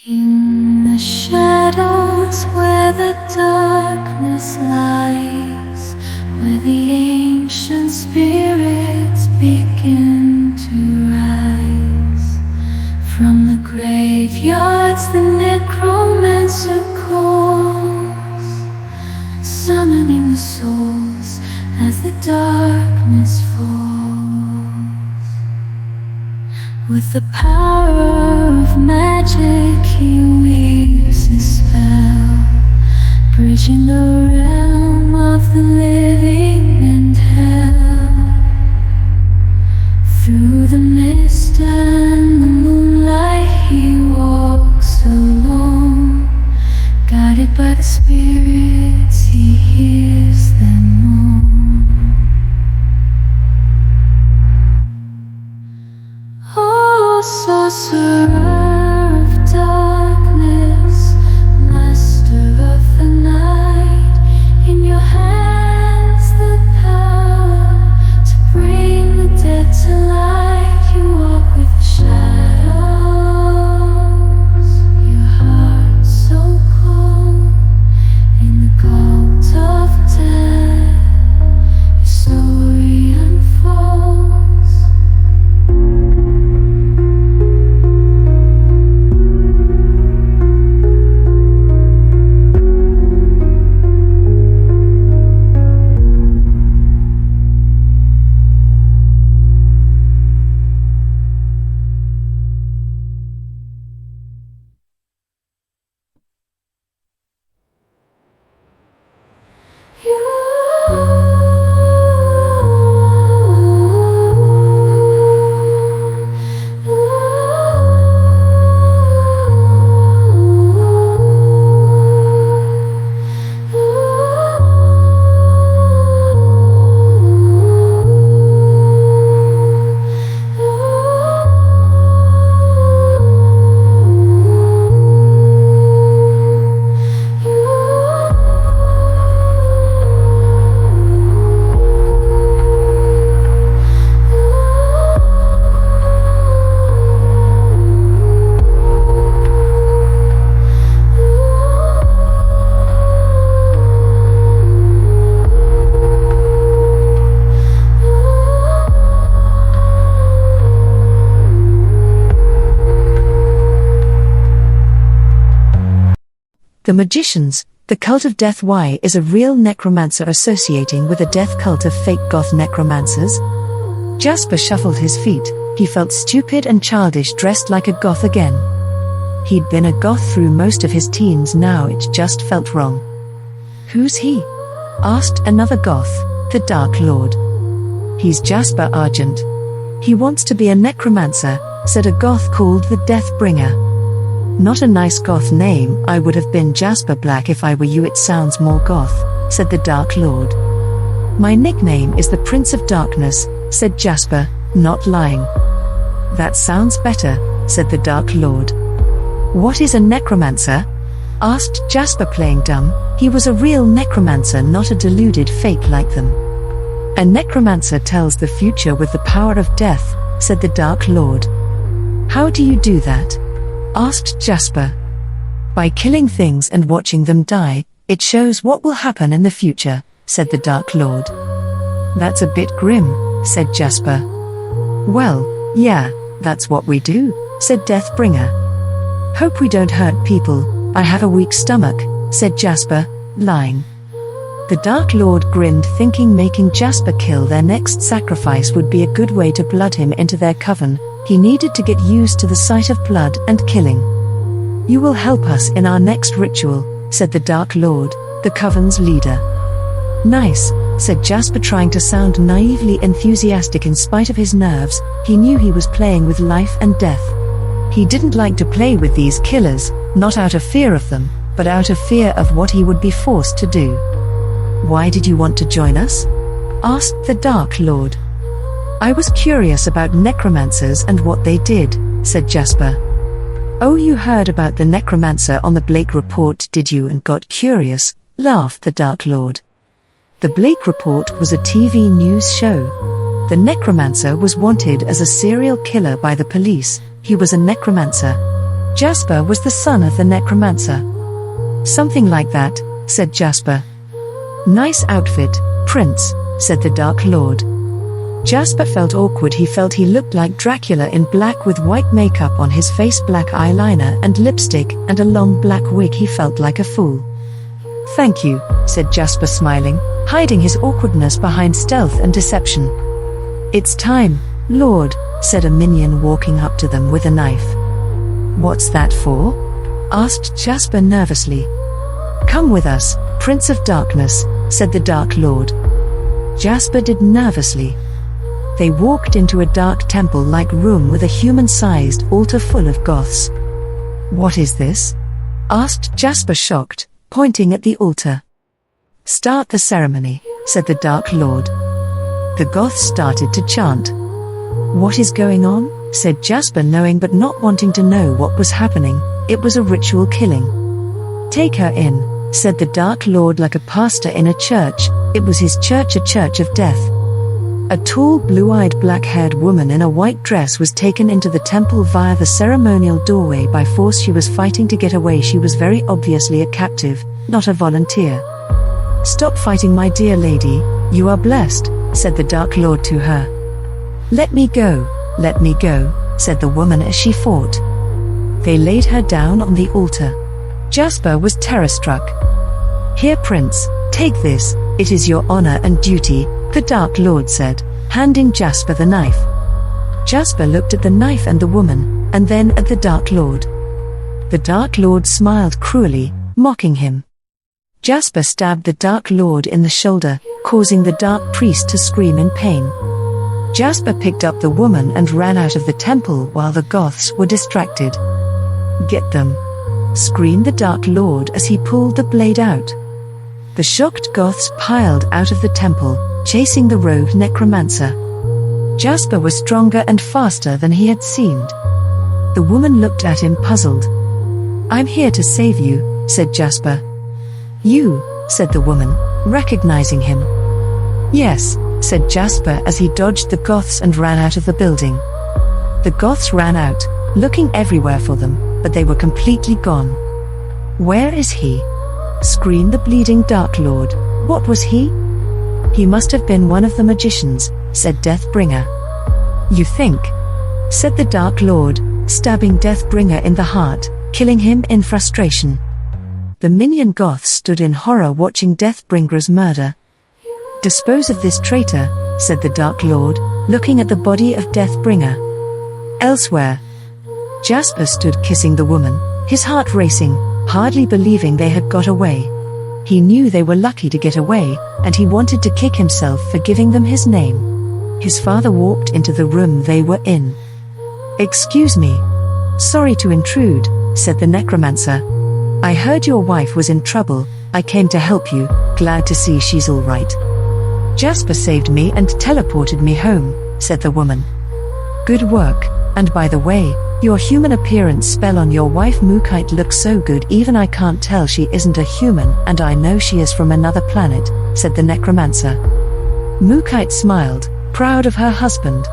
In the shadows where the darkness lies, where the ancient spirits begin to rise, from the graveyards the necromancer calls, summoning the souls as the darkness falls. With the power of magic he weaves his spell, bridging the realm of the living and hell. Through the mist and the moonlight he walks alone, guided by the spirits he hears them moan. Oh, sorcerer of darkness, master of the night, in your hands the power to bring the dead to life. You walk with the shadows, your heart so cold, in the cult of death, your story unfolds. The Magicians, the cult of death. Why is a real necromancer associating with a death cult of fake goth necromancers? Jasper shuffled his feet. He felt stupid and childish, dressed like a goth again. He'd been a goth through most of his teens, now it just felt wrong. Who's he? Asked another goth. The Dark Lord. He's Jasper Argent. He wants to be a necromancer, said a goth called the Deathbringer. Not a nice goth name. I would have been Jasper Black if I were you. It sounds more goth, said the Dark Lord. My nickname is the Prince of Darkness, said Jasper, not lying. That sounds better, said the Dark Lord. What is a necromancer? Asked Jasper, playing dumb. He was a real necromancer, not a deluded fake like them. A necromancer tells the future with the power of death, said the Dark Lord. How do you do that? Asked Jasper. By killing things and watching them die. It shows what will happen in the future, said the Dark Lord. That's a bit grim, said Jasper. Well, yeah, that's what we do, said Deathbringer. Hope we don't hurt people. I have a weak stomach, said Jasper, lying. The Dark Lord grinned, thinking making Jasper kill their next sacrifice would be a good way to blood him into their coven. He needed to get used to the sight of blood and killing. You will help us in our next ritual, said the Dark Lord, the coven's leader. Nice, said Jasper, trying to sound naively enthusiastic in spite of his nerves. He knew he was playing with life and death. He didn't like to play with these killers, not out of fear of them, but out of fear of what he would be forced to do. Why did you want to join us? Asked the Dark Lord. I was curious about necromancers and what they did, said Jasper. Oh, you heard about the necromancer on the Blake Report, did you, and got curious? Laughed the Dark Lord. The Blake Report was a TV news show. The necromancer was wanted as a serial killer by the police. He was a necromancer. Jasper was the son of the necromancer. Something like that, said Jasper. Nice outfit, Prince, said the Dark Lord. Jasper felt awkward. He felt he looked like Dracula in black with white makeup on his face, black eyeliner and lipstick, and a long black wig. He felt like a fool. Thank you, said Jasper, smiling, hiding his awkwardness behind stealth and deception. It's time, Lord, said a minion walking up to them with a knife. What's that for? Asked Jasper nervously. Come with us, Prince of Darkness, said the Dark Lord. Jasper did nervously. They walked into a dark temple-like room with a human-sized altar full of goths. What is this? Asked Jasper, shocked, pointing at the altar. Start the ceremony, said the Dark Lord. The goths started to chant. What is going on? Said Jasper, knowing but not wanting to know what was happening. It was a ritual killing. Take her in, said the Dark Lord, like a pastor in a church. It was his church, a church of death. A tall, blue-eyed, black-haired woman in a white dress was taken into the temple via the ceremonial doorway by force. She was fighting to get away. She was very obviously a captive, not a volunteer. Stop fighting, my dear lady, you are blessed, said the Dark Lord to her. Let me go, said the woman as she fought. They laid her down on the altar. Jasper was terror-struck. Here, Prince, take this, it is your honor and duty, the Dark Lord said, handing Jasper the knife. Jasper looked at the knife and the woman, and then at the Dark Lord. The Dark Lord smiled cruelly, mocking him. Jasper stabbed the Dark Lord in the shoulder, causing the Dark Priest to scream in pain. Jasper picked up the woman and ran out of the temple while the goths were distracted. Get them! Screamed the Dark Lord as he pulled the blade out. The shocked goths piled out of the temple, chasing the rogue necromancer. Jasper was stronger and faster than he had seemed. The woman looked at him, puzzled. I'm here to save you, said Jasper. You, said the woman, recognizing him. Yes, said Jasper as he dodged the goths and ran out of the building. The goths ran out, looking everywhere for them, but they were completely gone. Where is he? Screamed the bleeding Dark Lord. What was he? He must have been one of the magicians, said Deathbringer. You think? Said the Dark Lord, stabbing Deathbringer in the heart, killing him in frustration. The minion goths stood in horror watching Deathbringer's murder. Dispose of this traitor, said the Dark Lord, looking at the body of Deathbringer. Elsewhere. Jasper stood kissing the woman, his heart racing, hardly believing they had got away. He knew they were lucky to get away, and he wanted to kick himself for giving them his name. His father walked into the room they were in. Excuse me. Sorry to intrude, said the necromancer. I heard your wife was in trouble. I came to help you, glad to see she's all right. Jasper saved me and teleported me home, said the woman. Good work, and by the way, your human appearance spell on your wife Mukite looks so good even I can't tell she isn't a human, and I know she is from another planet, said the necromancer. Mukite smiled, proud of her husband.